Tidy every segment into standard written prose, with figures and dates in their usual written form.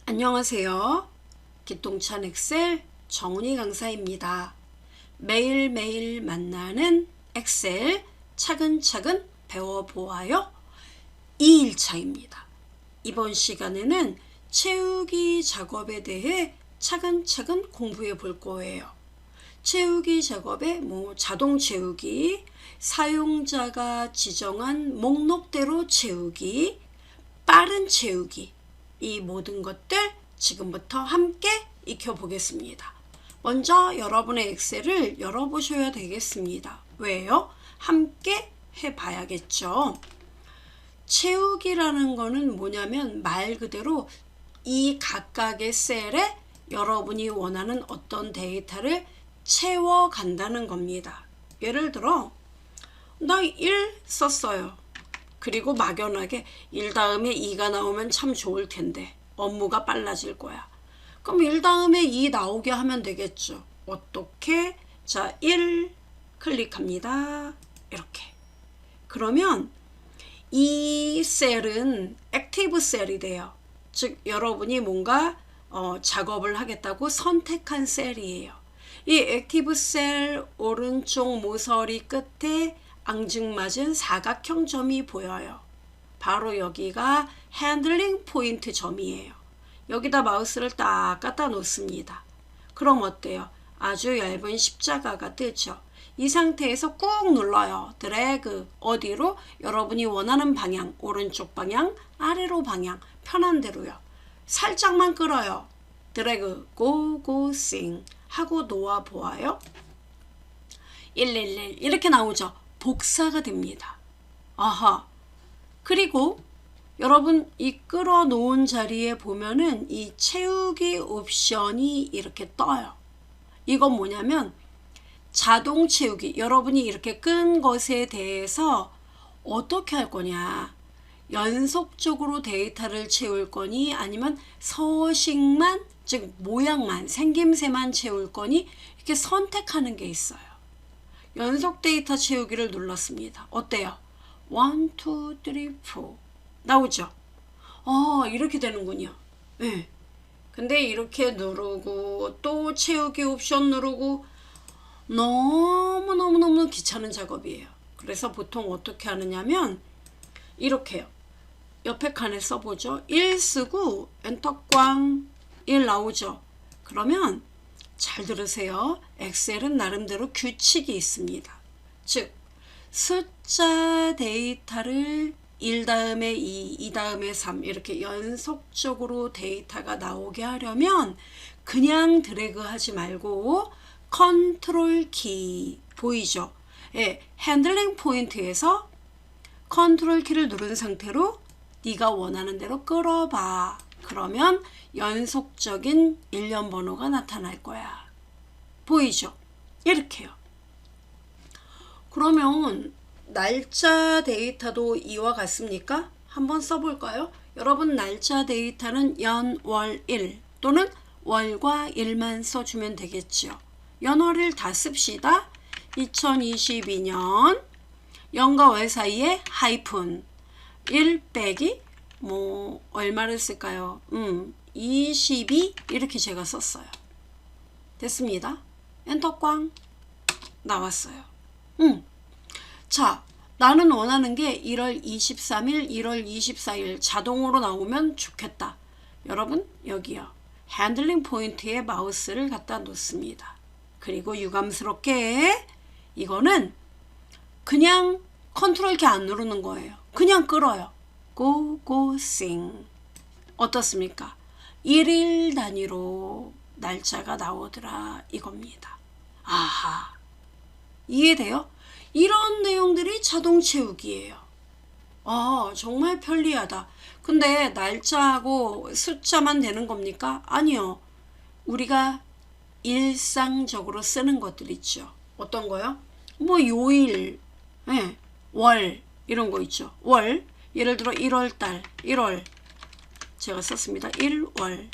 안녕하세요. 기똥찬 엑셀 정은희 강사입니다. 매일매일 만나는 엑셀 차근차근 배워보아요. 2일차입니다. 이번 시간에는 채우기 작업에 대해 차근차근 공부해 볼 거예요. 채우기 작업에 자동 채우기, 사용자가 지정한 목록대로 채우기, 빠른 채우기, 이 모든 것들 지금부터 함께 익혀보겠습니다. 먼저 여러분의 엑셀을 열어보셔야 되겠습니다. 왜요? 함께 해봐야겠죠. 채우기라는 거는 뭐냐면 말 그대로 이 각각의 셀에 여러분이 원하는 어떤 데이터를 채워간다는 겁니다. 예를 들어 나 1 썼어요. 그리고 막연하게 1 다음에 2가 나오면 참 좋을 텐데 업무가 빨라질 거야. 그럼 1 다음에 2 나오게 하면 되겠죠. 어떻게? 자, 1 클릭합니다. 이렇게. 그러면 이 셀은 액티브 셀이 돼요. 즉 여러분이 뭔가 작업을 하겠다고 선택한 셀이에요. 이 액티브 셀 오른쪽 모서리 끝에 앙증맞은 사각형 점이 보여요. 바로 여기가 핸들링 포인트 점이에요. 여기다 마우스를 딱 갖다 놓습니다. 그럼 어때요? 아주 얇은 십자가가 뜨죠. 이 상태에서 꾹 눌러요. 드래그. 어디로? 여러분이 원하는 방향, 오른쪽 방향, 아래로 방향, 편한 대로요. 살짝만 끌어요. 드래그, 고고싱 하고 놓아 보아요. 111 이렇게 나오죠. 복사가 됩니다. 아하. 그리고 여러분 이 끌어 놓은 자리에 보면은 이 채우기 옵션이 이렇게 떠요. 이건 뭐냐면 자동 채우기. 여러분이 이렇게 끈 것에 대해서 어떻게 할 거냐. 연속적으로 데이터를 채울 거니 아니면 서식만, 즉 모양만, 생김새만 채울 거니 이렇게 선택하는 게 있어요. 연속 데이터 채우기를 눌렀습니다. 어때요? 1, 2, 3, 4 나오죠? 이렇게 되는군요. 네. 근데 이렇게 누르고 또 채우기 옵션 누르고 너무너무 귀찮은 작업이에요. 그래서 보통 어떻게 하느냐면 이렇게요. 옆에 칸에 써보죠. 1 쓰고 엔터 꽝 1 나오죠. 그러면 잘 들으세요. 엑셀은 나름대로 규칙이 있습니다. 즉 숫자 데이터를 1 다음에 2 다음에 3 이렇게 연속적으로 데이터가 나오게 하려면 그냥 드래그 하지 말고 컨트롤 키 보이죠? 예, 핸들링 포인트에서 컨트롤 키를 누른 상태로 네가 원하는 대로 끌어봐. 그러면 연속적인 일련 번호가 나타날 거야. 보이죠? 이렇게요. 그러면 날짜 데이터도 이와 같습니까? 한번 써볼까요? 여러분 날짜 데이터는 연, 월, 일 또는 월과 일만 써주면 되겠죠. 연, 월, 일 다 씁시다. 2022년 0과 월 사이에 하이픈 1 빼기 얼마를 쓸까요? 22 이렇게 제가 썼어요. 됐습니다. 엔터 꽝 나왔어요. 자, 나는 원하는 게 1월 23일, 1월 24일 자동으로 나오면 좋겠다. 여러분 여기요. 핸들링 포인트에 마우스를 갖다 놓습니다. 그리고 유감스럽게 이거는 그냥 컨트롤 키 안 누르는 거예요. 그냥 끌어요. 고고싱 어떻습니까? 1일 단위로 날짜가 나오더라 이겁니다. 아하, 이해돼요? 이런 내용들이 자동 채우기예요. 정말 편리하다. 근데 날짜하고 숫자만 되는 겁니까? 아니요. 우리가 일상적으로 쓰는 것들 있죠. 어떤 거요? 요일, 네, 월 이런 거 있죠. 월 예를 들어 1월달 1월 제가 썼습니다. 1월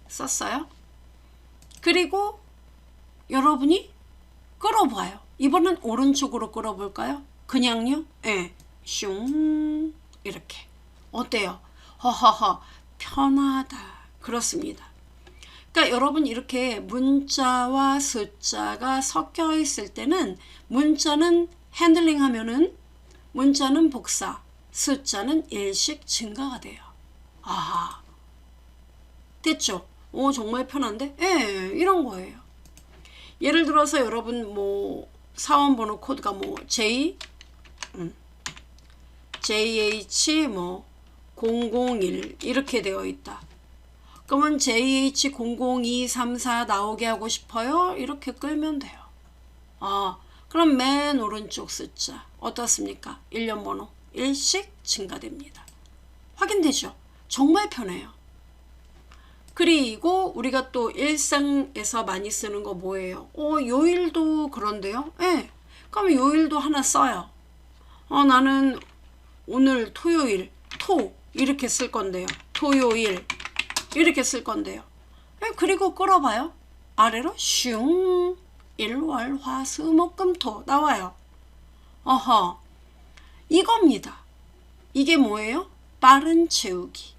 썼어요. 그리고 여러분이 끌어봐요. 이번엔 오른쪽으로 끌어볼까요? 그냥요? 네. 슝 이렇게. 어때요? 허허허 편하다. 그렇습니다. 그러니까 여러분 이렇게 문자와 숫자가 섞여 있을 때는 문자는 핸들링 하면은 문자는 복사, 숫자는 일씩 증가가 돼요. 아하. 됐죠? 오, 정말 편한데? 예, 이런 거예요. 예를 들어서 여러분 뭐 사원번호 코드가 뭐 JH 뭐 001 이렇게 되어 있다. 그러면 JH00234 나오게 하고 싶어요? 이렇게 끌면 돼요. 아, 그럼 맨 오른쪽 숫자 어떻습니까? 일련번호 일씩 증가됩니다. 확인되죠? 정말 편해요. 그리고 우리가 또 일상에서 많이 쓰는 거 뭐예요? 요일도 그런데요. 예. 그럼 요일도 하나 써요. 나는 오늘 토요일, 이렇게 쓸 건데요. 토요일 이렇게 쓸 건데요. 예, 그리고 끌어봐요. 아래로 슝 일월 화수목금토 나와요. 어허, 이겁니다. 이게 뭐예요? 빠른 채우기.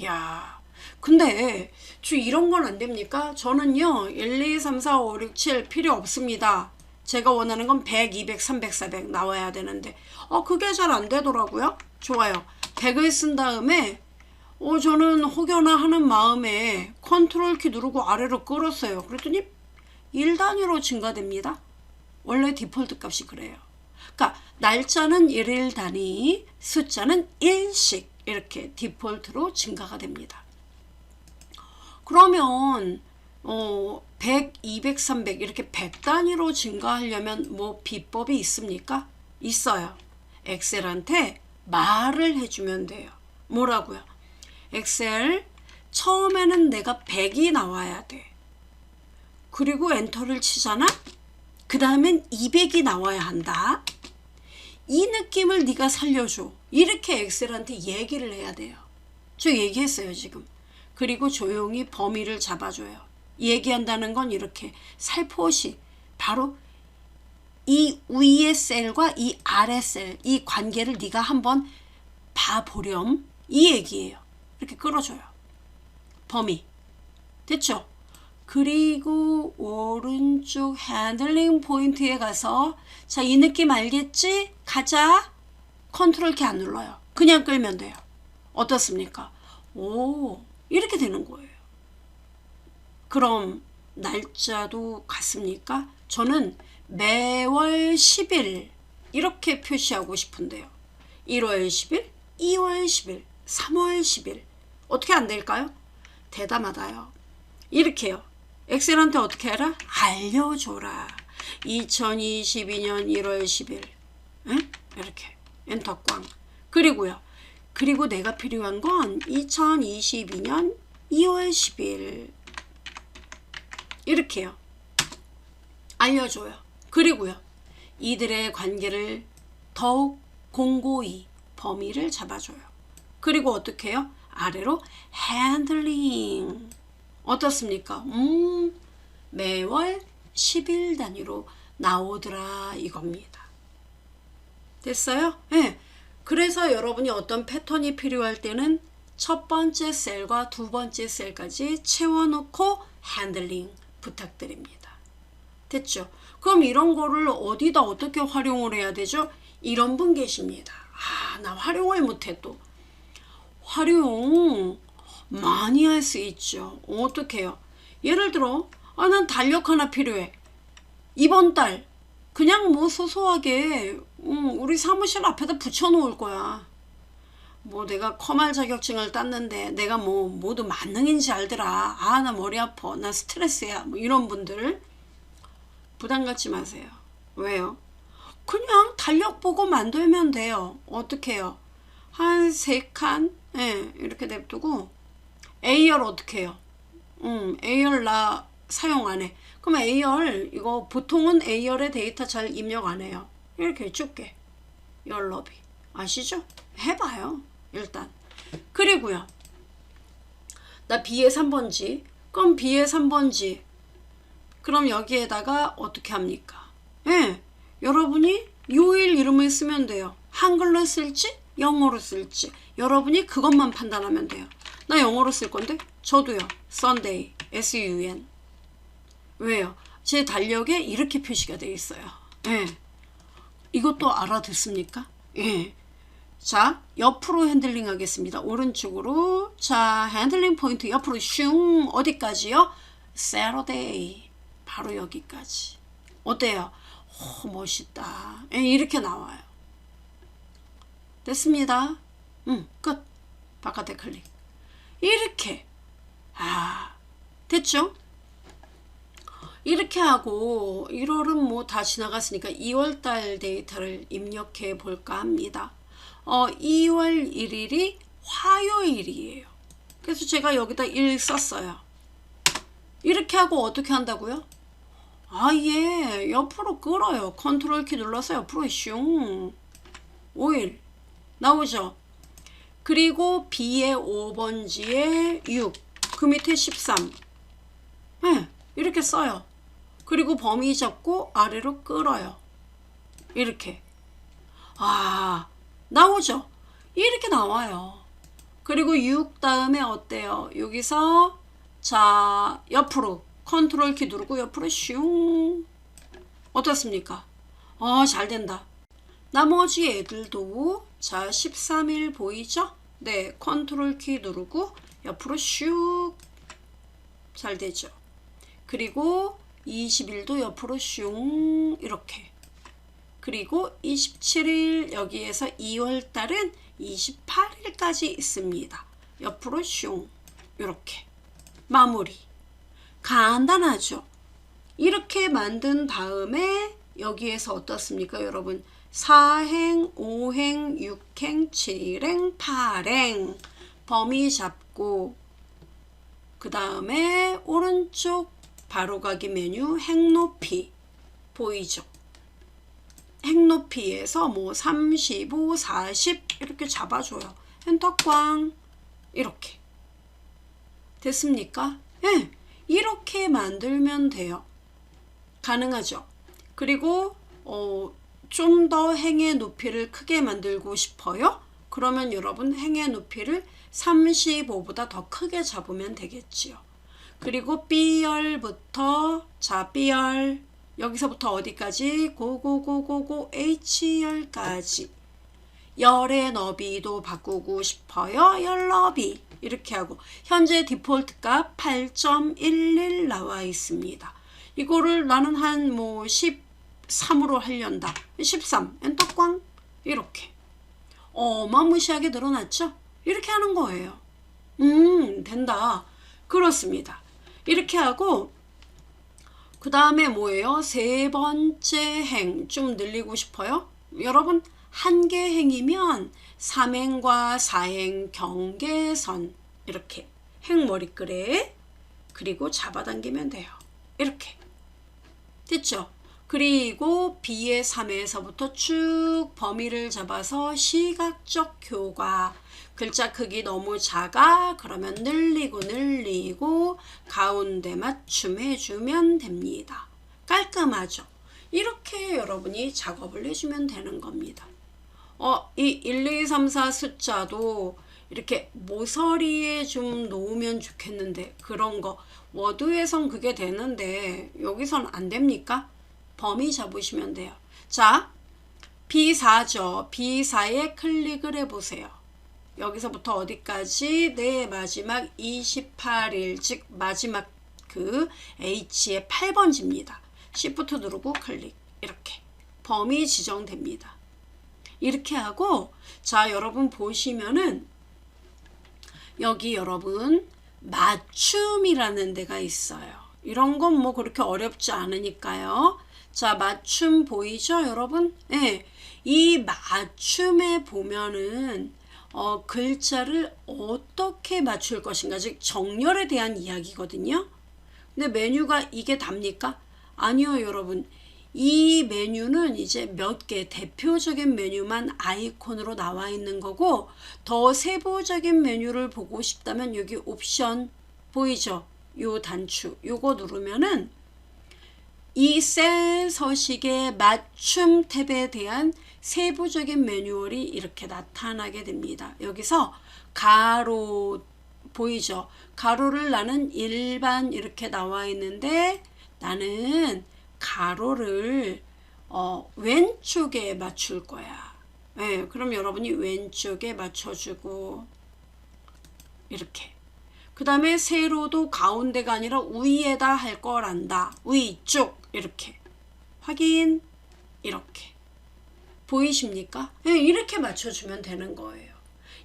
야, 근데 저 이런 건 안 됩니까? 저는요 1, 2, 3, 4, 5, 6, 7 필요 없습니다. 제가 원하는 건 100, 200, 300, 400 나와야 되는데 그게 잘 안 되더라고요. 좋아요. 100을 쓴 다음에 저는 혹여나 하는 마음에 컨트롤 키 누르고 아래로 끌었어요. 그랬더니 1단위로 증가됩니다. 원래 디폴트 값이 그래요. 그러니까 날짜는 1일 단위, 숫자는 1씩 이렇게 디폴트로 증가가 됩니다. 그러면 100, 200, 300 이렇게 100단위로 증가하려면 뭐 비법이 있습니까? 있어요. 엑셀한테 말을 해주면 돼요. 뭐라고요? 엑셀 처음에는 내가 100이 나와야 돼. 그리고 엔터를 치잖아? 그 다음엔 200이 나와야 한다. 이 느낌을 네가 살려줘. 이렇게 엑셀한테 얘기를 해야 돼요. 저 얘기했어요 지금. 그리고 조용히 범위를 잡아줘요. 얘기한다는 건 이렇게 살포시 바로 이 위의 셀과 이 아래 셀, 이 관계를 네가 한번 봐보렴. 이 얘기예요. 이렇게 끌어줘요. 범위. 됐죠? 그리고 오른쪽 핸들링 포인트에 가서 자, 이 느낌 알겠지? 가자. 컨트롤 키 안 눌러요. 그냥 끌면 돼요. 어떻습니까? 오, 이렇게 되는 거예요. 그럼 날짜도 같습니까? 저는 매월 10일 이렇게 표시하고 싶은데요. 1월 10일, 2월 10일, 3월 10일 어떻게 안 될까요? 대담하다요. 이렇게요. 엑셀한테 어떻게 해라? 알려줘라. 2022년 1월 10일 응? 이렇게 엔터 꽝. 그리고요. 그리고 내가 필요한 건 2022년 2월 10일 이렇게요. 알려줘요. 그리고요. 이들의 관계를 더욱 공고히 범위를 잡아줘요. 그리고 어떻게 해요? 아래로 핸들링. 어떻습니까? 매월 10일 단위로 나오더라 이겁니다. 됐어요? 네. 그래서 여러분이 어떤 패턴이 필요할 때는 첫 번째 셀과 두 번째 셀까지 채워놓고 핸들링 부탁드립니다. 됐죠? 그럼 이런 거를 어디다 어떻게 활용을 해야 되죠? 이런 분 계십니다. 나 활용을 못해 또. 활용 많이 할 수 있죠. 어떻게 해요? 예를 들어 난 달력 하나 필요해. 이번 달 그냥 뭐 소소하게 우리 사무실 앞에다 붙여놓을 거야. 뭐 내가 컴활 자격증을 땄는데 내가 뭐 모두 만능인지 알더라. 나 머리 아파. 나 스트레스야. 뭐 이런 분들 부담 갖지 마세요. 왜요? 그냥 달력 보고 만들면 돼요. 어떻게 해요? 한 3칸 이렇게 냅두고 A열 어떻게 해요? A열 나 사용 안 해. 그럼 A열 이거 보통은 A열의 데이터 잘 입력 안 해요. 이렇게 좁게 열너비 아시죠? 해봐요 일단. 그리고요 나 B의 3번지. 그럼 B의 3번지 그럼 여기에다가 어떻게 합니까? 여러분이 요일 이름을 쓰면 돼요. 한글로 쓸지 영어로 쓸지 여러분이 그것만 판단하면 돼요. 나 영어로 쓸 건데 저도요. Sunday, S-U-N. 왜요? 제 달력에 이렇게 표시가 되어 있어요. 예. 이것도 알아듣습니까? 예. 자, 옆으로 핸들링 하겠습니다. 오른쪽으로. 자, 핸들링 포인트 옆으로 슝. 어디까지요? Saturday. 바로 여기까지. 어때요? 오, 멋있다. 예, 이렇게 나와요. 됐습니다. 끝. 바깥에 클릭. 이렇게. 됐죠? 이렇게 하고 1월은 뭐 다 지나갔으니까 2월달 데이터를 입력해 볼까 합니다. 2월 1일이 화요일이에요. 그래서 제가 여기다 1 썼어요. 이렇게 하고 어떻게 한다고요? 예. 옆으로 끌어요. 컨트롤 키 눌러서 옆으로 슝. 5일 나오죠? 그리고 B의 5번지에 6. 그 밑에 13. 네, 이렇게 써요. 그리고 범위 잡고 아래로 끌어요. 이렇게. 나오죠? 이렇게 나와요. 그리고 6 다음에 어때요? 여기서 자, 옆으로 컨트롤 키 누르고 옆으로 슝. 어떻습니까? 잘 된다. 나머지 애들도 자, 13일 보이죠? 네, 컨트롤 키 누르고 옆으로 슉. 잘 되죠? 그리고 20일도 옆으로 슝. 이렇게. 그리고 27일 여기에서 2월 달은 28일까지 있습니다. 옆으로 슝. 이렇게. 마무리. 간단하죠? 이렇게 만든 다음에 여기에서 어떻습니까, 여러분? 4행, 5행, 6행, 7행, 8행. 범위 잡고 그 다음에 오른쪽 바로가기 메뉴 행높이 보이죠? 행높이에서 뭐 35, 40 이렇게 잡아줘요. 엔터 꽝. 이렇게. 됐습니까? 네. 이렇게 만들면 돼요. 가능하죠? 그리고 좀 더 행의 높이를 크게 만들고 싶어요? 그러면 여러분 행의 높이를 35보다 더 크게 잡으면 되겠지요. 그리고 B열부터 자 B열 여기서부터 어디까지? 고고고고고 H열까지. 열의 너비도 바꾸고 싶어요. 열 너비 이렇게 하고 현재 디폴트 값 8.11 나와 있습니다. 이거를 나는 한 뭐 13으로 하련다. 13 엔터 꽝. 이렇게 어마무시하게 늘어났죠? 이렇게 하는 거예요. 된다. 그렇습니다. 이렇게 하고 그 다음에 뭐예요? 세 번째 행 좀 늘리고 싶어요? 여러분 한 개 행이면 3행과 4행 경계선 이렇게 행머리글에 그리고 잡아당기면 돼요. 이렇게 됐죠? 그리고 B의 3에서부터 쭉 범위를 잡아서 시각적 효과 글자 크기 너무 작아 그러면 늘리고 가운데 맞춤해주면 됩니다. 깔끔하죠? 이렇게 여러분이 작업을 해주면 되는 겁니다. 이 1, 2, 3, 4 숫자도 이렇게 모서리에 좀 놓으면 좋겠는데 그런 거 워드에선 그게 되는데 여기선 안 됩니까? 범위 잡으시면 돼요. 자, B4죠. B4에 클릭을 해보세요. 여기서부터 어디까지? 네, 마지막 28일, 즉 마지막 그 H의 8번지입니다. Shift 누르고 클릭. 이렇게 범위 지정됩니다. 이렇게 하고 자, 여러분 보시면은 여기 여러분 맞춤이라는 데가 있어요. 이런 건 뭐 그렇게 어렵지 않으니까요. 자, 맞춤 보이죠, 여러분? 네, 이 맞춤에 보면은 글자를 어떻게 맞출 것인가, 즉 정렬에 대한 이야기거든요. 근데 메뉴가 이게 답니까? 아니요, 여러분. 이 메뉴는 이제 몇 개 대표적인 메뉴만 아이콘으로 나와 있는 거고 더 세부적인 메뉴를 보고 싶다면 여기 옵션 보이죠? 요 단추 요거 누르면은 이 셀 서식의 맞춤 탭에 대한 세부적인 매뉴얼이 이렇게 나타나게 됩니다. 여기서 가로 보이죠? 가로를 나는 일반 이렇게 나와 있는데 나는 가로를 왼쪽에 맞출 거야. 네, 그럼 여러분이 왼쪽에 맞춰주고 이렇게. 그 다음에 세로도 가운데가 아니라 위에다 할 거란다. 위쪽 이렇게. 확인. 이렇게. 보이십니까? 네, 이렇게 맞춰주면 되는 거예요.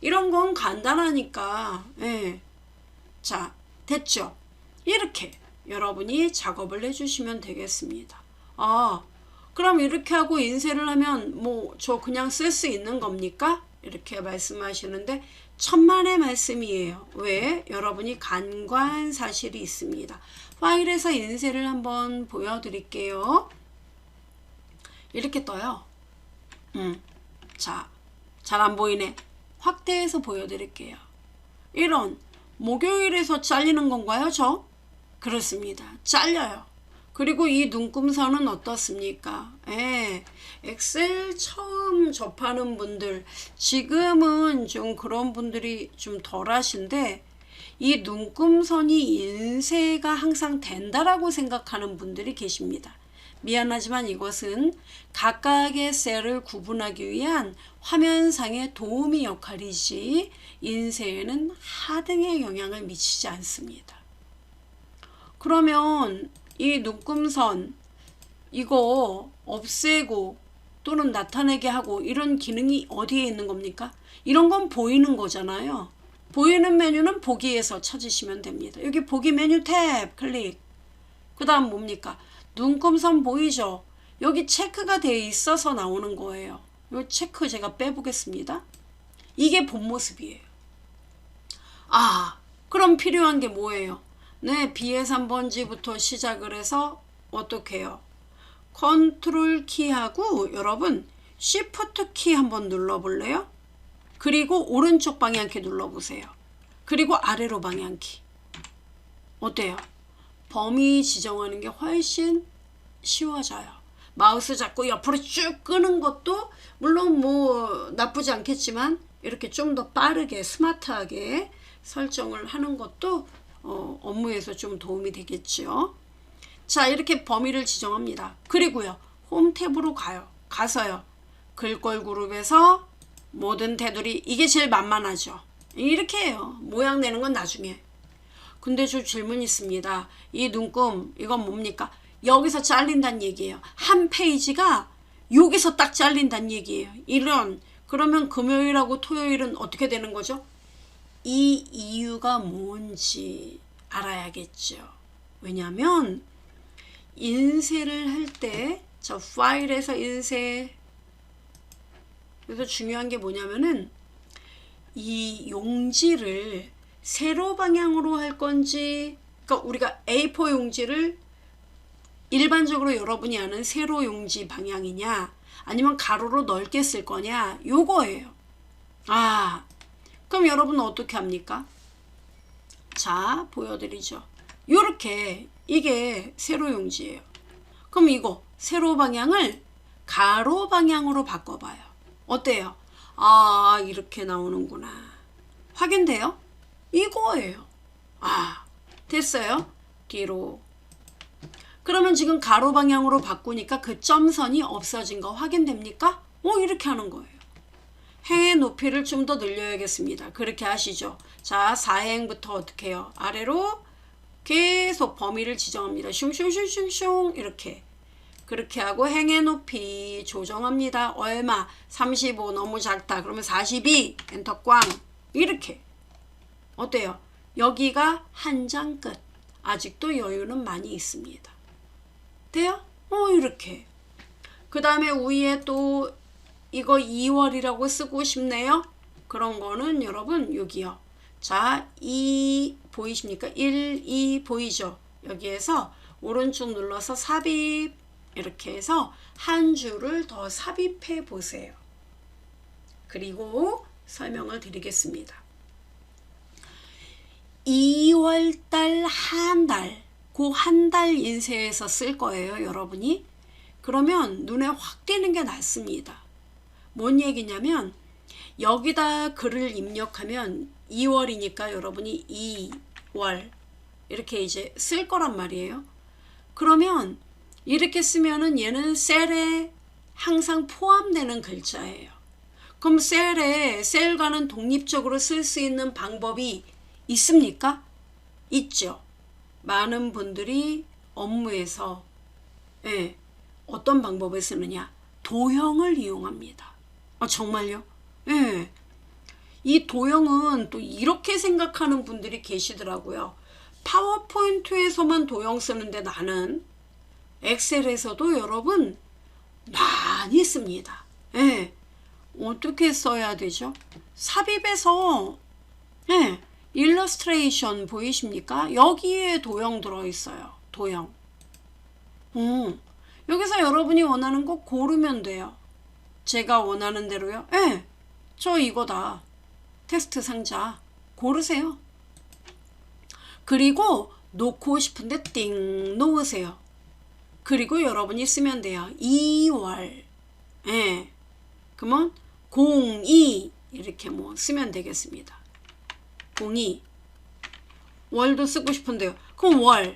이런 건 간단하니까. 네. 자, 됐죠? 이렇게 여러분이 작업을 해주시면 되겠습니다. 아, 그럼 이렇게 하고 인쇄를 하면 뭐 저 그냥 쓸 수 있는 겁니까? 이렇게 말씀하시는데 천만의 말씀이에요. 왜? 여러분이 간과한 사실이 있습니다. 파일에서 인쇄를 한번 보여드릴게요. 이렇게 떠요. 자, 잘 안 보이네. 확대해서 보여드릴게요. 이런 목요일에서 잘리는 건가요, 저? 그렇습니다. 잘려요. 그리고 이 눈금선은 어떻습니까? 예, 엑셀 처음 접하는 분들, 지금은 좀 그런 분들이 좀 덜 하신데, 이 눈금선이 인쇄가 항상 된다라고 생각하는 분들이 계십니다. 미안하지만 이것은 각각의 셀을 구분하기 위한 화면상의 도우미 역할이지 인쇄에는 하등의 영향을 미치지 않습니다. 그러면 이 눈금선 이거 없애고 또는 나타내게 하고 이런 기능이 어디에 있는 겁니까? 이런 건 보이는 거잖아요. 보이는 메뉴는 보기에서 찾으시면 됩니다. 여기 보기 메뉴 탭 클릭. 그 다음 뭡니까? 눈금선 보이죠? 여기 체크가 되어 있어서 나오는 거예요. 이 체크 제가 빼보겠습니다. 이게 본 모습이에요. 아, 그럼 필요한 게 뭐예요? 네, 비해삼번지부터 시작을 해서 어떻게 해요? 컨트롤 키하고 여러분 쉬프트 키 한번 눌러볼래요? 그리고 오른쪽 방향키 눌러보세요. 그리고 아래로 방향키. 어때요? 범위 지정하는 게 훨씬 쉬워져요. 마우스 잡고 옆으로 쭉 끄는 것도 물론 뭐 나쁘지 않겠지만 이렇게 좀 더 빠르게 스마트하게 설정을 하는 것도 업무에서 좀 도움이 되겠죠. 자, 이렇게 범위를 지정합니다. 그리고요, 홈 탭으로 가서요. 글꼴 그룹에서 모든 테두리, 이게 제일 만만하죠. 이렇게 해요. 모양 내는 건 나중에. 근데 저 질문 있습니다. 이 눈금, 이건 뭡니까? 여기서 잘린다는 얘기예요. 한 페이지가 여기서 딱 잘린다는 얘기예요. 그러면 금요일하고 토요일은 어떻게 되는 거죠? 이 이유가 뭔지 알아야겠죠. 왜냐하면 인쇄를 할 때 저 파일에서 인쇄, 그래서 중요한 게 뭐냐면은 이 용지를 세로 방향으로 할 건지, 그러니까 우리가 A4 용지를 일반적으로 여러분이 아는 세로 용지 방향이냐 아니면 가로로 넓게 쓸 거냐, 요거예요. 아, 그럼 여러분은 어떻게 합니까? 자, 보여드리죠. 요렇게 이게 세로 용지예요. 그럼 이거 세로 방향을 가로 방향으로 바꿔봐요. 어때요? 아, 이렇게 나오는구나. 확인돼요? 이거예요. 아, 됐어요? 뒤로. 그러면 지금 가로 방향으로 바꾸니까 그 점선이 없어진 거 확인됩니까? 이렇게 하는 거예요. 행의 높이를 좀 더 늘려야겠습니다. 그렇게 하시죠. 자, 4행부터 어떻게 해요? 아래로 계속 범위를 지정합니다. 슝슝슝슝슝 이렇게. 그렇게 하고 행의 높이 조정합니다. 얼마? 35 너무 작다. 그러면 42 엔터 꽝. 이렇게. 어때요? 여기가 한 장 끝. 아직도 여유는 많이 있습니다. 돼요? 이렇게. 그 다음에 위에 또 이거 2월이라고 쓰고 싶네요. 그런 거는 여러분 여기요. 자, 2 보이십니까? 1, 2 보이죠? 여기에서 오른쪽 눌러서 삽입 이렇게 해서 한 줄을 더 삽입해 보세요. 그리고 설명을 드리겠습니다. 2월달 한 달, 그 한 달 인쇄해서 쓸 거예요, 여러분이. 그러면 눈에 확 띄는 게 낫습니다. 뭔 얘기냐면 여기다 글을 입력하면 2월이니까 여러분이 2월 이렇게 이제 쓸 거란 말이에요. 그러면 이렇게 쓰면은 얘는 셀에 항상 포함되는 글자예요. 그럼 셀과는 독립적으로 쓸 수 있는 방법이 있습니까? 있죠. 많은 분들이 업무에서 어떤 방법을 쓰느냐? 도형을 이용합니다. 정말요? 이 도형은 또 이렇게 생각하는 분들이 계시더라고요. 파워포인트에서만 도형 쓰는데 나는 엑셀에서도 여러분 많이 씁니다. 어떻게 써야 되죠? 삽입에서 일러스트레이션 보이십니까? 여기에 도형 들어있어요. 도형. 여기서 여러분이 원하는 거 고르면 돼요. 제가 원하는 대로요. 저 이거다. 텍스트 상자 고르세요. 그리고 놓고 싶은데 띵 놓으세요. 그리고 여러분이 쓰면 돼요. 2월. 그러면 02 이렇게 뭐 쓰면 되겠습니다. 02 월도 쓰고 싶은데요. 그럼 월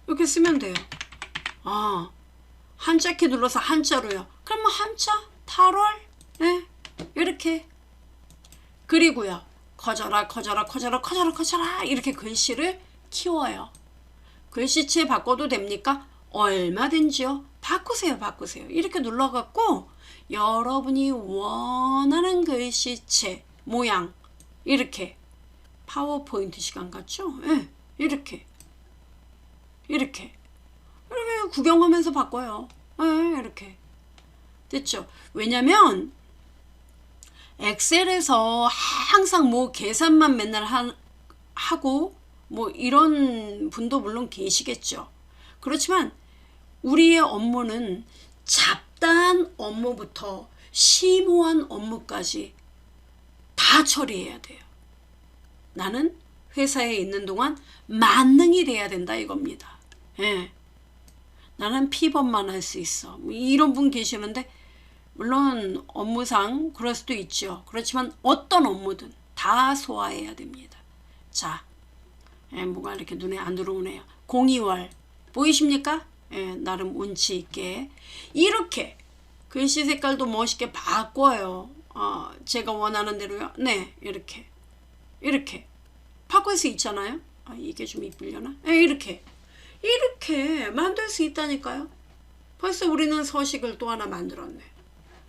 이렇게 쓰면 돼요. 한자 키 눌러서 한자로요. 그럼 뭐 한자 8월 이렇게. 그리고요. 커져라 이렇게 글씨를 키워요. 글씨체 바꿔도 됩니까? 얼마든지요. 바꾸세요. 이렇게 눌러갖고 여러분이 원하는 글씨체 모양 이렇게 파워포인트 시간 같죠? 이렇게 구경하면서 바꿔요. 이렇게 됐죠? 왜냐면 엑셀에서 항상 뭐 계산만 맨날 하고 뭐 이런 분도 물론 계시겠죠. 그렇지만 우리의 업무는 잡다한 업무부터 심오한 업무까지 다 처리해야 돼요. 나는 회사에 있는 동안 만능이 돼야 된다 이겁니다. 나는 피벗만 할 수 있어. 이런 분 계시는데 물론 업무상 그럴 수도 있죠. 그렇지만 어떤 업무든 다 소화해야 됩니다. 자, 뭐가 이렇게 눈에 안 들어오네요. 02월 보이십니까? 나름 운치 있게 이렇게 글씨 색깔도 멋있게 바꿔요. 제가 원하는 대로요. 이렇게 바꿀 수 있잖아요. 이게 좀 이쁘려나? 이렇게 만들 수 있다니까요. 벌써 우리는 서식을 또 하나 만들었네.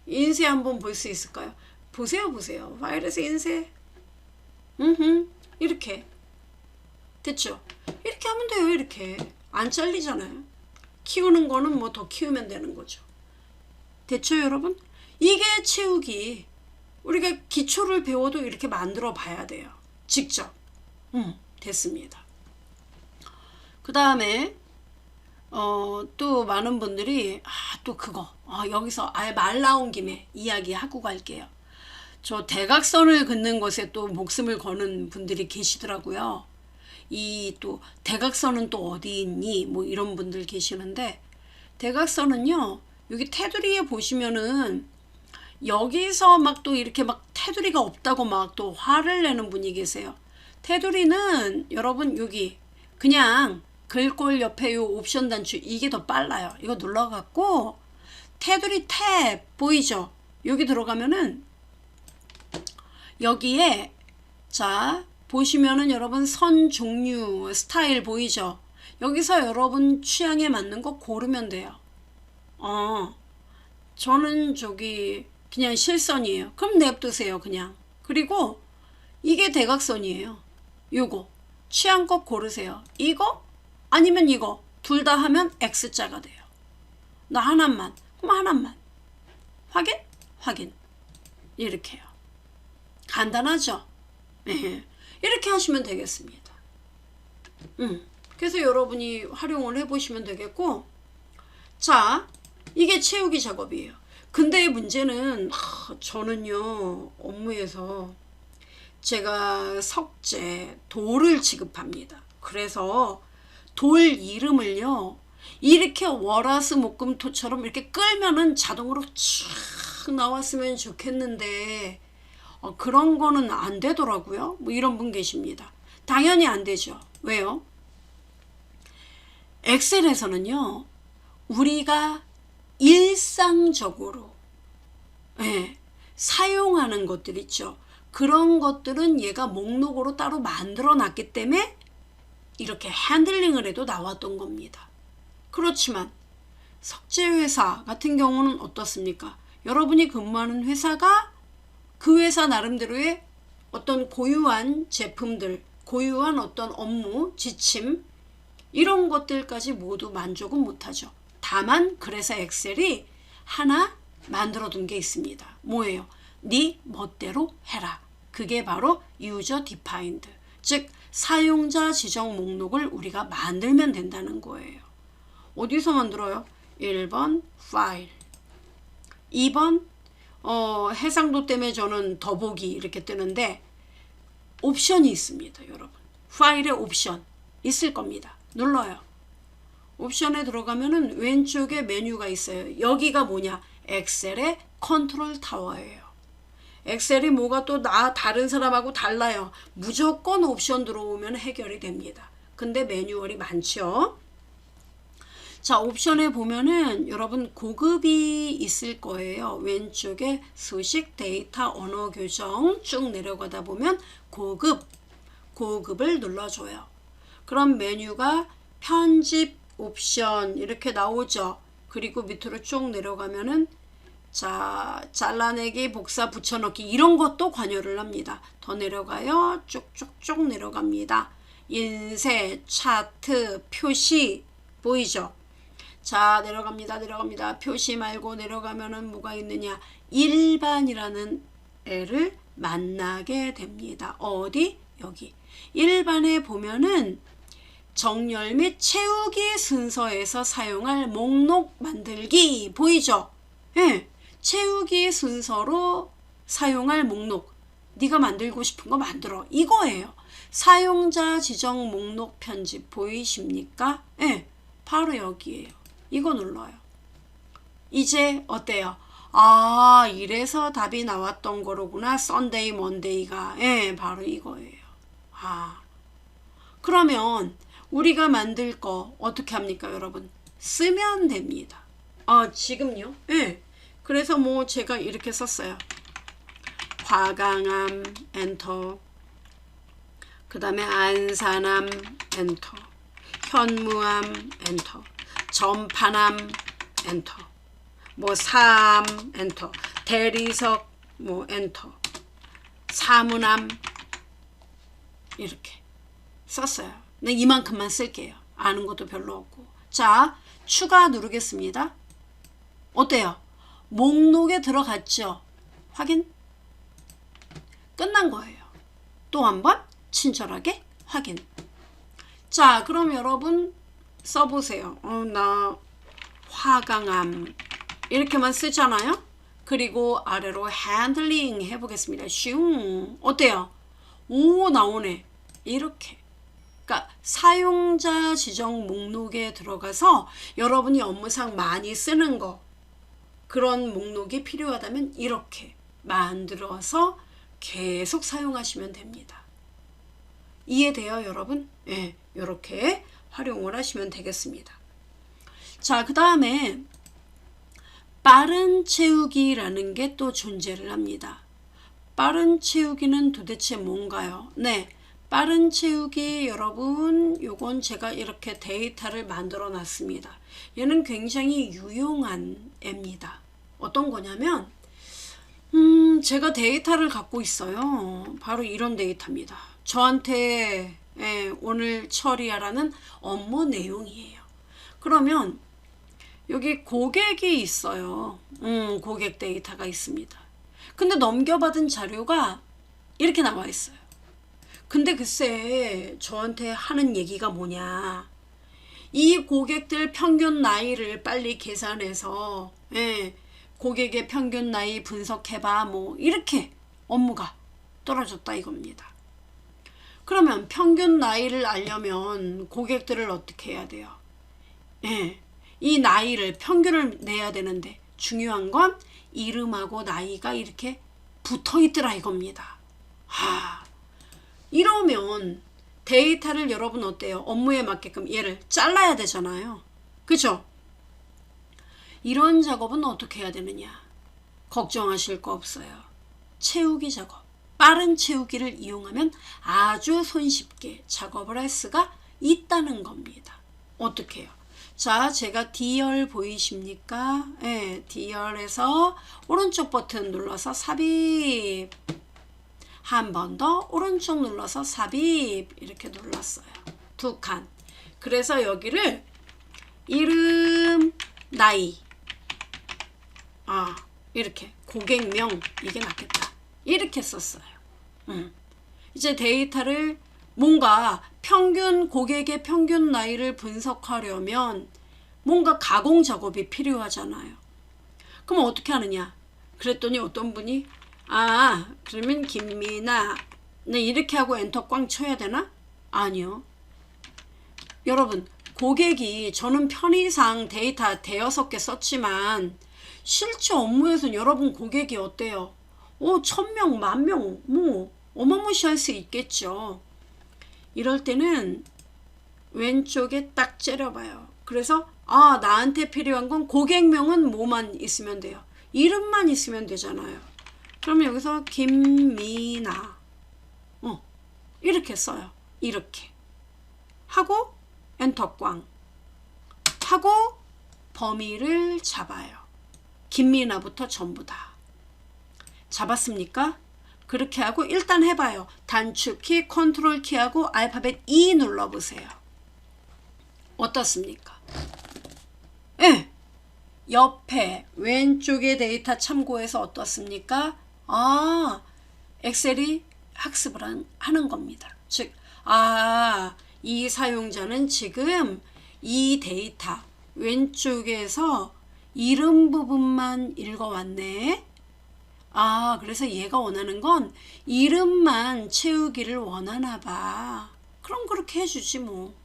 인쇄 한번 볼 수 있을까요? 보세요. 파일에서 인쇄. 이렇게 됐죠? 이렇게 하면 돼요. 이렇게 안 잘리잖아요. 키우는 거는 뭐 더 키우면 되는 거죠. 됐죠, 여러분? 이게 채우기. 우리가 기초를 배워도 이렇게 만들어 봐야 돼요. 직접. 됐습니다. 그 다음에 또 많은 분들이 또 그거 여기서 아예 말 나온 김에 이야기하고 갈게요. 저 대각선을 긋는 것에 또 목숨을 거는 분들이 계시더라고요. 이 또 대각선은 또 어디 있니? 뭐 이런 분들 계시는데 대각선은요. 여기 테두리에 보시면은 여기서 막 또 이렇게 막 테두리가 없다고 막 또 화를 내는 분이 계세요. 테두리는 여러분 여기 그냥 글꼴 옆에 요 옵션 단추 이게 더 빨라요. 이거 눌러갖고 테두리 탭 보이죠? 여기 들어가면은 여기에 자 보시면은 여러분 선 종류 스타일 보이죠? 여기서 여러분 취향에 맞는 거 고르면 돼요. 저는 저기 그냥 실선이에요. 그럼 냅두세요 그냥. 그리고 이게 대각선이에요. 요거 취향껏 고르세요. 이거 아니면 이거 둘 다 하면 X자가 돼요. 나 하나만. 그럼 하나만. 확인. 이렇게요. 간단하죠? 이렇게 하시면 되겠습니다. 그래서 여러분이 활용을 해보시면 되겠고 자 이게 채우기 작업이에요. 근데 문제는 저는요 업무에서 제가 석재 돌을 지급합니다. 그래서 돌 이름을요 이렇게 월화수목금토처럼 이렇게 끌면은 자동으로 쭉 나왔으면 좋겠는데 그런 거는 안 되더라고요. 뭐 이런 분 계십니다. 당연히 안 되죠. 왜요? 엑셀에서는요, 우리가 일상적으로 사용하는 것들 있죠. 그런 것들은 얘가 목록으로 따로 만들어 놨기 때문에 이렇게 핸들링을 해도 나왔던 겁니다. 그렇지만 석재회사 같은 경우는 어떻습니까? 여러분이 근무하는 회사가 그 회사 나름대로의 어떤 고유한 제품들, 고유한 어떤 업무, 지침 이런 것들까지 모두 만족은 못하죠. 다만 그래서 엑셀이 하나 만들어 둔 게 있습니다. 뭐예요? 네 멋대로 해라. 그게 바로 User Defined, 즉 사용자 지정 목록을 우리가 만들면 된다는 거예요. 어디서 만들어요? 1번 파일, 2번 해상도 때문에 저는 더보기 이렇게 뜨는데 옵션이 있습니다. 여러분 파일에 옵션 있을 겁니다. 눌러요. 옵션에 들어가면은 왼쪽에 메뉴가 있어요. 여기가 뭐냐? 엑셀의 컨트롤 타워예요. 엑셀이 뭐가 또 다른 사람하고 달라요. 무조건 옵션 들어오면 해결이 됩니다. 근데 매뉴얼이 많죠. 자, 옵션에 보면은 여러분 고급이 있을 거예요. 왼쪽에 수식, 데이터, 언어 교정 쭉 내려가다 보면 고급을 눌러줘요. 그럼 메뉴가 편집 옵션 이렇게 나오죠. 그리고 밑으로 쭉 내려가면은 자, 잘라내기, 복사, 붙여넣기 이런 것도 관여를 합니다. 더 내려가요. 쭉쭉쭉 내려갑니다. 인쇄, 차트, 표시 보이죠? 자, 내려갑니다. 표시 말고 내려가면은 뭐가 있느냐? 일반이라는 애를 만나게 됩니다. 어디? 여기. 일반에 보면은 정렬 및 채우기 순서에서 사용할 목록 만들기 보이죠? 예. 채우기 순서로 사용할 목록. 네가 만들고 싶은 거 만들어. 이거예요. 사용자 지정 목록 편집 보이십니까? 예. 바로 여기에요. 이거 눌러요. 이제 어때요? 아, 이래서 답이 나왔던 거로구나. 썬데이, 먼데이가. 예, 바로 이거예요. 아. 그러면 우리가 만들 거 어떻게 합니까, 여러분? 쓰면 됩니다. 지금요? 예. 그래서 뭐 제가 이렇게 썼어요. 화강암 엔터, 그 다음에 안산암 엔터, 현무암 엔터, 전파암 엔터, 뭐 사암 엔터, 대리석 뭐 엔터, 사문암 이렇게 썼어요. 근데 이만큼만 쓸게요. 아는 것도 별로 없고. 자, 추가 누르겠습니다. 어때요? 목록에 들어갔죠? 확인? 끝난 거예요. 또 한번 친절하게 확인. 자, 그럼 여러분 써보세요. 나 화강암 이렇게만 쓰잖아요. 그리고 아래로 핸들링 해보겠습니다. 슝. 어때요? 오, 나오네. 이렇게. 그러니까 사용자 지정 목록에 들어가서 여러분이 업무상 많이 쓰는 거, 그런 목록이 필요하다면 이렇게 만들어서 계속 사용하시면 됩니다. 이해돼요, 여러분? 예, 이렇게 활용을 하시면 되겠습니다. 자, 그 다음에 빠른 채우기라는 게 또 존재를 합니다. 빠른 채우기는 도대체 뭔가요? 네, 빠른 채우기 여러분, 요건 제가 이렇게 데이터를 만들어 놨습니다. 얘는 굉장히 유용한 애입니다. 어떤 거냐면 제가 데이터를 갖고 있어요. 바로 이런 데이터입니다. 저한테 오늘 처리하라는 업무 내용이에요. 그러면 여기 고객이 있어요. 고객 데이터가 있습니다. 근데 넘겨받은 자료가 이렇게 나와 있어요. 근데 글쎄 저한테 하는 얘기가 뭐냐, 이 고객들 평균 나이를 빨리 계산해서 고객의 평균 나이 분석해봐, 뭐 이렇게 업무가 떨어졌다 이겁니다. 그러면 평균 나이를 알려면 고객들을 어떻게 해야 돼요? 이 나이를 평균을 내야 되는데 중요한 건 이름하고 나이가 이렇게 붙어 있더라 이겁니다. 이러면 데이터를 여러분 어때요? 업무에 맞게끔 얘를 잘라야 되잖아요. 그죠? 이런 작업은 어떻게 해야 되느냐? 걱정하실 거 없어요. 채우기 작업. 빠른 채우기를 이용하면 아주 손쉽게 작업을 할 수가 있다는 겁니다. 어떻게 해요? 자, 제가 D열 보이십니까? 네, D열에서 오른쪽 버튼 눌러서 삽입. 한 번 더 오른쪽 눌러서 삽입. 이렇게 눌렀어요. 2칸. 그래서 여기를 이름, 나이. 이렇게 고객명, 이게 낫겠다. 이렇게 썼어요. 이제 데이터를 뭔가 고객의 평균 나이를 분석하려면 뭔가 가공 작업이 필요하잖아요. 그럼 어떻게 하느냐? 그랬더니 어떤 분이 그러면 김미나 네, 이렇게 하고 엔터 꽝 쳐야 되나? 아니요. 여러분, 고객이 저는 편의상 데이터 대여섯 개 썼지만 실제 업무에서는 여러분 고객이 어때요? 1000명, 10,000명, 뭐 어마무시할 수 있겠죠. 이럴 때는 왼쪽에 딱 째려봐요. 그래서 나한테 필요한 건 고객명은 뭐만 있으면 돼요? 이름만 있으면 되잖아요. 그럼 여기서 김미나 이렇게 써요. 이렇게 하고 엔터 꽝 하고 범위를 잡아요. 김미나부터 전부 다 잡았습니까? 그렇게 하고 일단 해봐요. 단축키 컨트롤 키하고 알파벳 E 눌러보세요. 어떻습니까? 네. 옆에 왼쪽에 데이터 참고해서 어떻습니까? 엑셀이 학습을 하는 겁니다. 즉, 이 사용자는 지금 이 데이터 왼쪽에서 이름 부분만 읽어왔네. 그래서 얘가 원하는 건 이름만 채우기를 원하나 봐. 그럼 그렇게 해주지 뭐.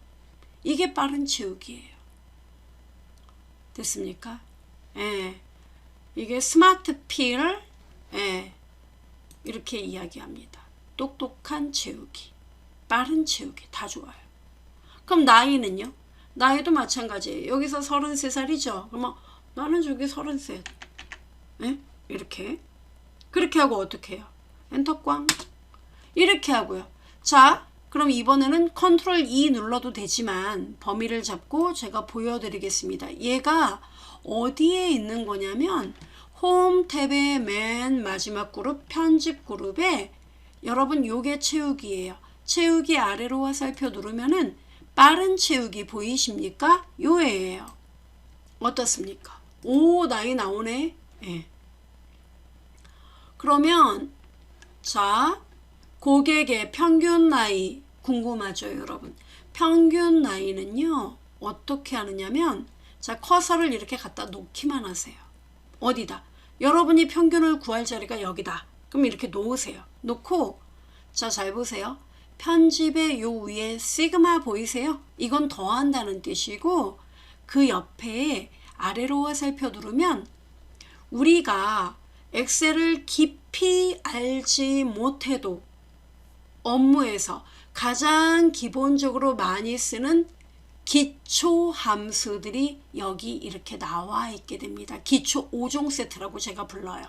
이게 빠른 채우기예요. 됐습니까? 예. 이게 스마트 필, 이렇게 이야기합니다. 똑똑한 채우기, 빠른 채우기 다 좋아요. 그럼 나이는요? 나이도 마찬가지예요. 여기서 33살이죠. 그러면 나는 저기 33. 이렇게. 그렇게 하고 어떻게 해요? 엔터 꽝. 이렇게 하고요. 자, 그럼 이번에는 컨트롤 E 눌러도 되지만 범위를 잡고 제가 보여드리겠습니다. 얘가 어디에 있는 거냐면 홈 탭의 맨 마지막 그룹 편집 그룹에 여러분 요게 채우기예요. 채우기 아래로 화살표 누르면은 빠른 채우기 보이십니까? 요예요. 어떻습니까? 나이 나오네. 예. 그러면 자, 고객의 평균 나이 궁금하죠, 여러분? 평균 나이는요, 어떻게 하느냐면, 자, 커서를 이렇게 갖다 놓기만 하세요. 어디다? 여러분이 평균을 구할 자리가 여기다. 그럼 이렇게 놓으세요. 놓고, 자, 잘 보세요. 편집의 요 위에 시그마 보이세요? 이건 더한다는 뜻이고, 그 옆에 아래로 화살표 누르면, 우리가 엑셀을 깊이 알지 못해도 업무에서 가장 기본적으로 많이 쓰는 기초 함수들이 여기 이렇게 나와 있게 됩니다. 기초 5종 세트라고 제가 불러요.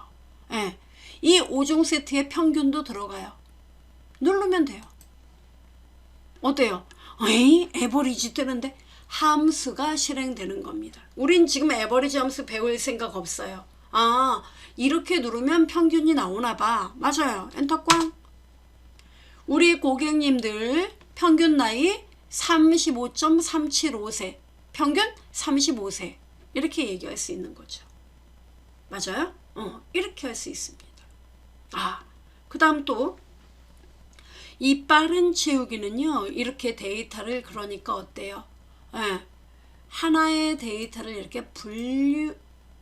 예. 이 5종 세트의 평균도 들어가요. 누르면 돼요. 어때요? 에버리지 뜨는데 함수가 실행되는 겁니다. 우린 지금 에버리지 함수 배울 생각 없어요. 이렇게 누르면 평균이 나오나 봐. 맞아요. 엔터 꽝. 우리 고객님들 평균 나이 35.375세, 평균 35세 이렇게 얘기할 수 있는 거죠. 맞아요? 이렇게 할 수 있습니다. 그 다음 또 이 빠른 채우기는요, 이렇게 데이터를 그러니까 어때요? 하나의 데이터를 이렇게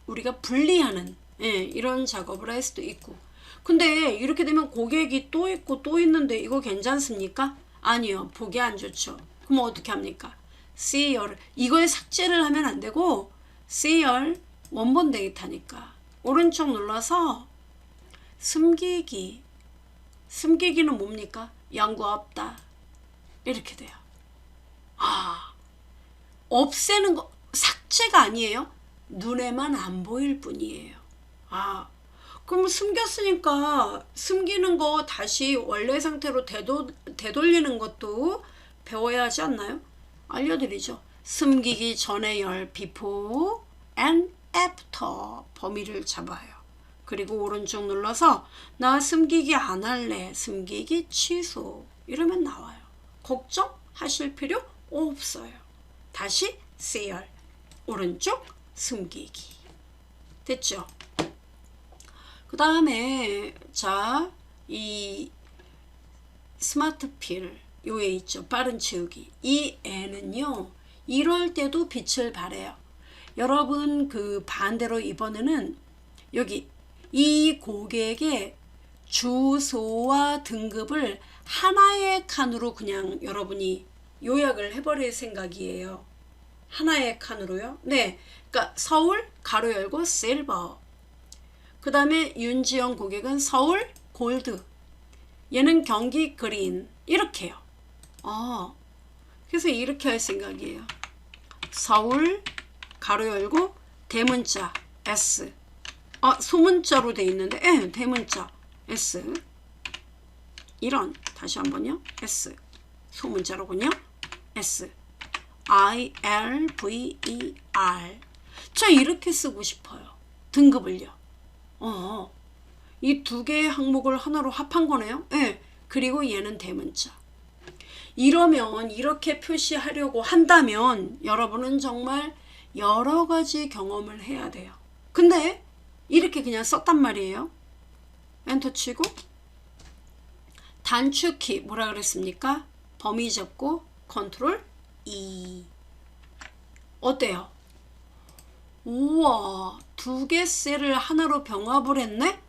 우리가 분리하는 이런 작업을 할 수도 있고. 근데 이렇게 되면 고객이 또 있고 또 있는데 이거 괜찮습니까? 아니요. 보기 안 좋죠. 그럼 어떻게 합니까? C열. 이걸 삭제를 하면 안 되고 C열 원본 데이터니까 오른쪽 눌러서 숨기기. 숨기기는 뭡니까? 연구 없다. 이렇게 돼요. 없애는 거, 삭제가 아니에요. 눈에만 안 보일 뿐이에요. 그럼 숨겼으니까 숨기는 거 다시 원래 상태로 되돌리는 것도 배워야 하지 않나요? 알려드리죠. 숨기기 전의 열 before and after 범위를 잡아요. 그리고 오른쪽 눌러서 나 숨기기 안 할래. 숨기기 취소. 이러면 나와요. 걱정하실 필요 없어요. 다시 세열. 오른쪽 숨기기. 됐죠? 그 다음에 자, 이 스마트 필 요에 있죠. 빠른 채우기. 이 애는요. 이럴 때도 빛을 발해요. 여러분 그 반대로 이번에는 여기 이 고객의 주소와 등급을 하나의 칸으로 그냥 여러분이 요약을 해버릴 생각이에요. 하나의 칸으로요. 네, 그러니까 서울 가로 열고 실버. 그 다음에 윤지영 고객은 서울 골드. 얘는 경기 그린. 이렇게요. 그래서 이렇게 할 생각이에요. 서울 가로 열고 대문자 S. 소문자로 돼 있는데 대문자 S. 이런 다시 한번요. S. 소문자로군요. S. ILVER. 저 이렇게 쓰고 싶어요. 등급을요. 이 두 개의 항목을 하나로 합한 거네요. 그리고 얘는 대문자. 이러면 이렇게 표시하려고 한다면 여러분은 정말 여러 가지 경험을 해야 돼요. 근데 이렇게 그냥 썼단 말이에요. 엔터 치고 단축키 뭐라 그랬습니까? 범위 잡고 컨트롤 E. 어때요? 우와, 두 개 셀을 하나로 병합을 했네?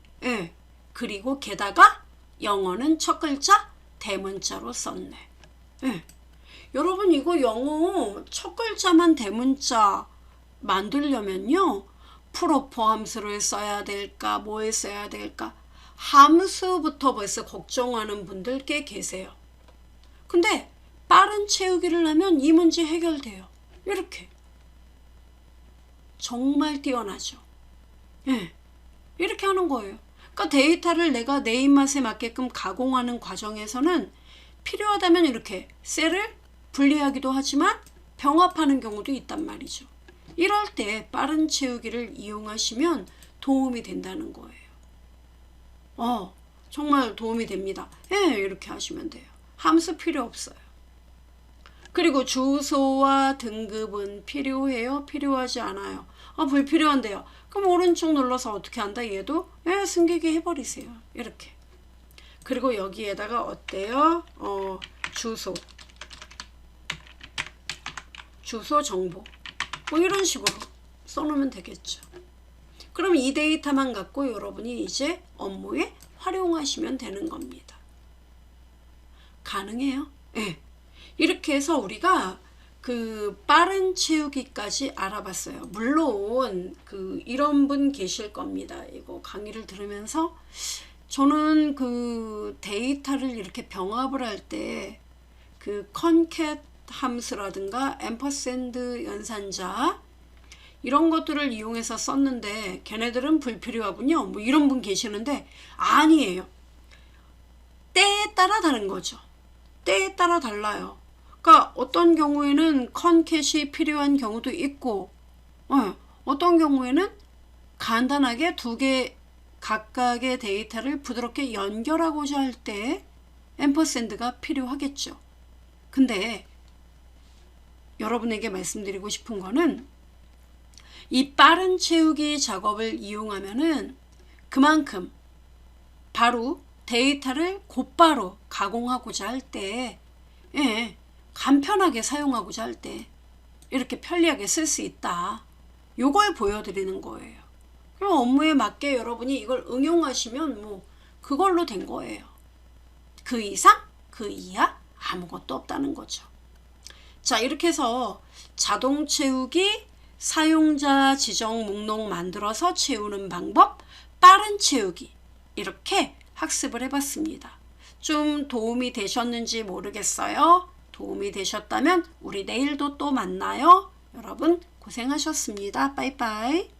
그리고 게다가 영어는 첫 글자 대문자로 썼네. 여러분 이거 영어 첫 글자만 대문자 만들려면요. 프로포 함수를 써야 될까? 뭐에 써야 될까? 함수부터 벌써 걱정하는 분들 꽤 계세요. 근데 빠른 채우기를 하면 이 문제 해결돼요. 이렇게. 정말 뛰어나죠. 이렇게 하는 거예요. 그러니까 데이터를 내가 내 입맛에 맞게끔 가공하는 과정에서는 필요하다면 이렇게 셀을 분리하기도 하지만 병합하는 경우도 있단 말이죠. 이럴 때 빠른 채우기를 이용하시면 도움이 된다는 거예요. 정말 도움이 됩니다. 이렇게 하시면 돼요. 함수 필요 없어요. 그리고 주소와 등급은 필요해요? 필요하지 않아요? 불필요한데요. 그럼 오른쪽 눌러서 어떻게 한다? 얘도 숨기게 해버리세요. 이렇게. 그리고 여기에다가 어때요? 주소 정보. 뭐 이런 식으로 써놓으면 되겠죠. 그럼 이 데이터만 갖고 여러분이 이제 업무에 활용하시면 되는 겁니다. 가능해요? 이렇게 해서 우리가 그 빠른 채우기까지 알아봤어요. 물론 이런 분 계실 겁니다. 이거 강의를 들으면서 저는 그 데이터를 이렇게 병합을 할 때 그 컨캣 함수라든가 앰퍼샌드 연산자 이런 것들을 이용해서 썼는데 걔네들은 불필요하군요. 뭐 이런 분 계시는데 아니에요. 때에 따라 다른 거죠. 때에 따라 달라요. 그러니까 어떤 경우에는 컨캣이 필요한 경우도 있고 어떤 경우에는 간단하게 두 개 각각의 데이터를 부드럽게 연결하고자 할 때 앰퍼샌드가 필요하겠죠. 근데 여러분에게 말씀드리고 싶은 거는 이 빠른 채우기 작업을 이용하면은 그만큼 바로 데이터를 곧바로 가공하고자 할 때 간편하게 사용하고자 할 때 이렇게 편리하게 쓸 수 있다. 요걸 보여드리는 거예요. 그럼 업무에 맞게 여러분이 이걸 응용하시면 뭐 그걸로 된 거예요. 그 이상, 그 이하 아무것도 없다는 거죠. 자, 이렇게 해서 자동 채우기, 사용자 지정 목록 만들어서 채우는 방법, 빠른 채우기 이렇게 학습을 해봤습니다. 좀 도움이 되셨는지 모르겠어요. 도움이 되셨다면 우리 내일도 또 만나요. 여러분 고생하셨습니다. 빠이빠이.